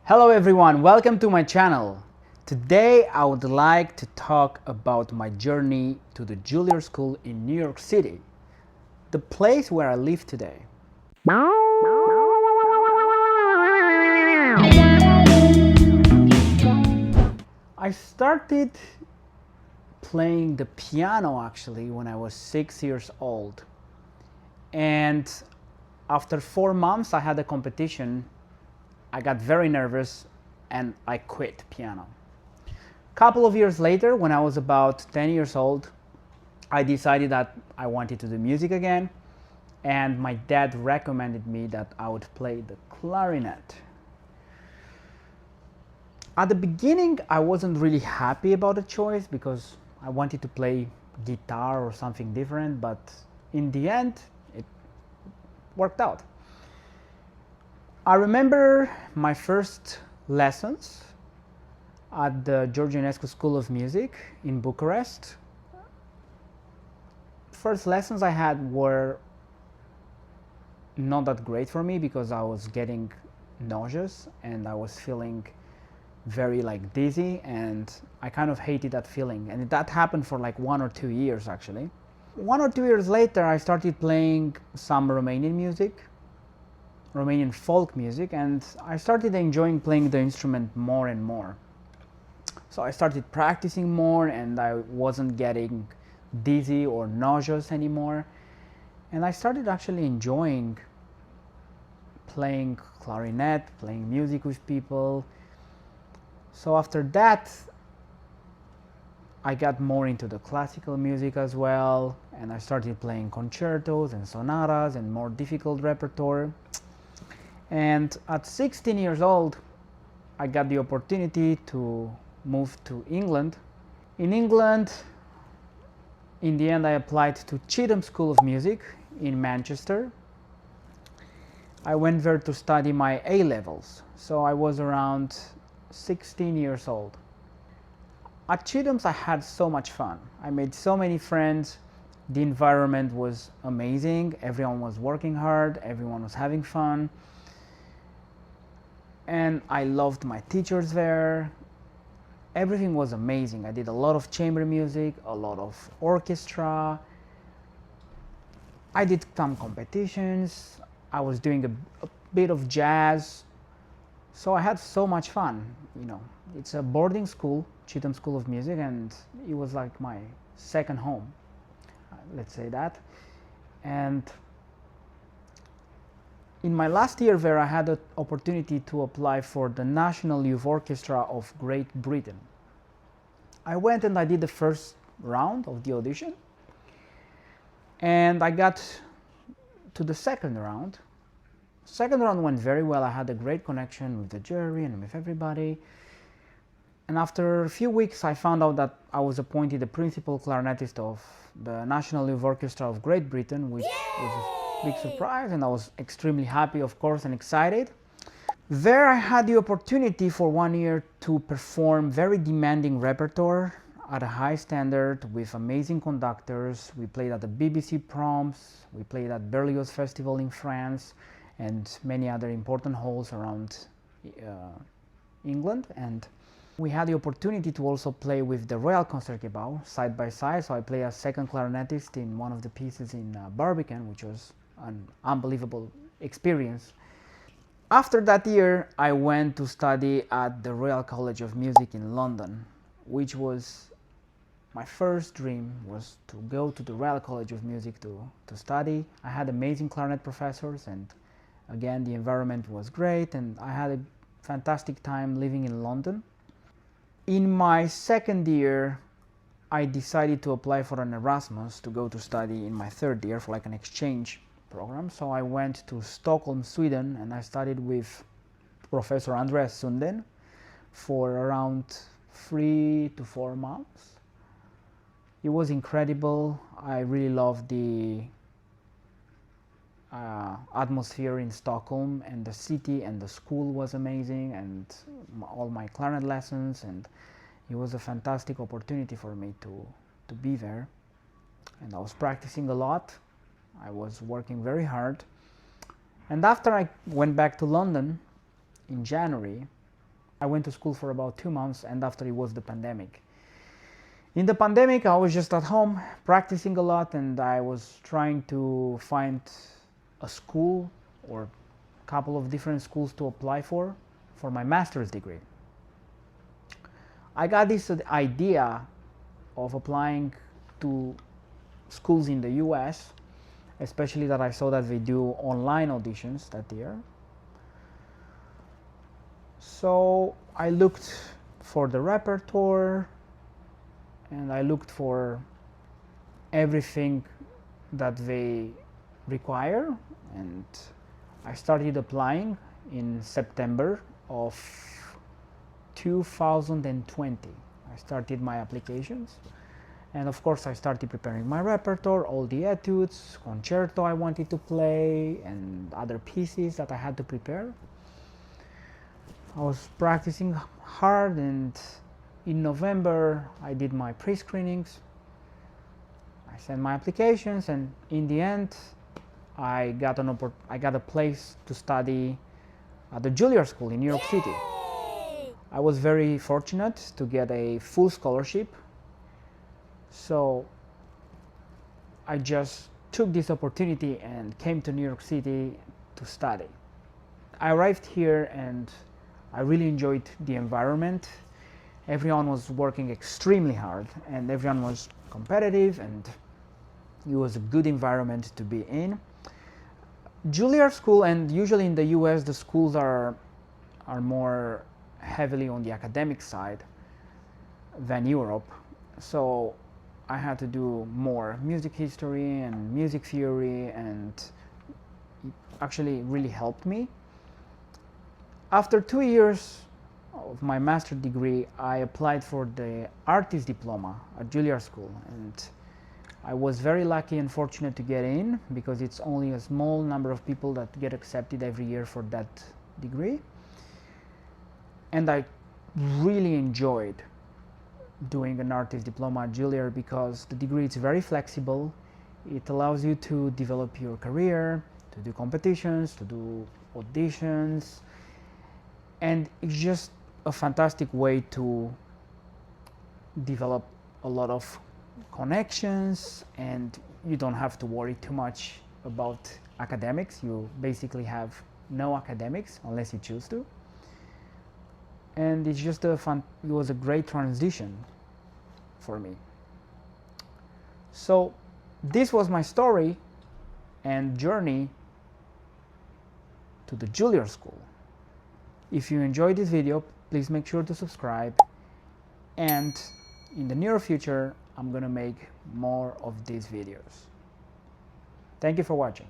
Hello everyone, welcome to my channel. Today I would like to talk about my journey to the Juilliard School in New York City, the place where I live today. I started playing the piano actually when I was 6 years old, and after 4 months I had a competition. I got very nervous and I quit piano. A couple of years later, when I was about 10 years old, I decided that I wanted to do music again, and my dad recommended me that I would play the clarinet. At the beginning, I wasn't really happy about the choice because I wanted to play guitar or something different, but in the end, it worked out. I remember my first lessons at the Juilliard School of Music in Bucharest. First lessons I had were not that great for me because I was getting nauseous and I was feeling very dizzy, and I kind of hated that feeling, and that happened for like 1 or 2 years actually. 1 or 2 years later I started playing some Romanian folk music, and I started enjoying playing the instrument more and more. So I started practicing more and I wasn't getting dizzy or nauseous anymore, and I started actually enjoying playing clarinet, playing music with people. So after that I got more into the classical music as well, and I started playing concertos and sonatas and more difficult repertoire. And at 16 years old, I got the opportunity to move to England. In England, in the end, I applied to Juilliard School of Music in Manchester. I went there to study my A-levels, so I was around 16 years old. At Juilliard, I had so much fun. I made so many friends. The environment was amazing. Everyone was working hard. Everyone was having fun. And I loved my teachers there. Everything was amazing. I did a lot of chamber music, a lot of orchestra. I did some competitions. I was doing a bit of jazz. So I had so much fun. It's a boarding school, Juilliard School of Music, and it was like my second home, let's say that. And in my last year there, I had the opportunity to apply for the National Youth Orchestra of Great Britain. I went and I did the first round of the audition, and I got to the second round. Second round went very well. I had a great connection with the jury and with everybody. And after a few weeks, I found out that I was appointed the principal clarinetist of the National Youth Orchestra of Great Britain, which was a big surprise, and I was extremely happy, of course, and excited. There I had the opportunity for 1 year to perform very demanding repertoire at a high standard with amazing conductors. We played at the BBC Proms, we played at Berlioz Festival in France, and many other important halls around England. And we had the opportunity to also play with the Royal Concertgebouw side by side, so I played as second clarinetist in one of the pieces in Barbican, which was an unbelievable experience. After that year, I went to study at the Royal College of Music in London, which was my first dream, was to go to the Royal College of Music to study. I had amazing clarinet professors, and again, the environment was great, and I had a fantastic time living in London. In my second year, I decided to apply for an Erasmus to go to study in my third year for like an exchange program. So I went to Stockholm, Sweden, and I studied with Professor Andreas Sunden for around 3 to 4 months. It was incredible. I really loved the atmosphere in Stockholm, and the city and the school was amazing, and all my clarinet lessons, and it was a fantastic opportunity for me to be there. And I was practicing a lot. I was working very hard. And after I went back to London in January, I went to school for about 2 months, and after it was the pandemic. In the pandemic, I was just at home practicing a lot, and I was trying to find a school or a couple of different schools to apply for my master's degree. I got this idea of applying to schools in the US, especially that I saw that they do online auditions that year. So I looked for the repertoire, and I looked for everything that they require, and I started applying in September of 2020. I started my applications, and of course I started preparing my repertoire, all the etudes, concerto I wanted to play, and other pieces that I had to prepare. I was practicing hard, and in November I did my pre-screenings. I sent my applications, and in the end I got a place to study at the Juilliard School in New York City. I was very fortunate to get a full scholarship, so I just took this opportunity and came to New York City to study. I arrived here and I really enjoyed the environment. Everyone was working extremely hard, and everyone was competitive, and it was a good environment to be in. Juilliard School, and usually in the US the schools are more heavily on the academic side than Europe, so I had to do more music history and music theory, and it actually really helped me. After 2 years of my master's degree, I applied for the artist diploma at Juilliard School, and I was very lucky and fortunate to get in, because it's only a small number of people that get accepted every year for that degree. And I really enjoyed doing an artist diploma at Juilliard, because the degree is very flexible. It allows you to develop your career, to do competitions, to do auditions, and it's just a fantastic way to develop a lot of connections, and you don't have to worry too much about academics. You basically have no academics unless you choose to. And it's just it was a great transition for me. So this was my story and journey to the Juilliard School. If you enjoyed this video, please make sure to subscribe, and in the near future I'm gonna make more of these videos. Thank you for watching.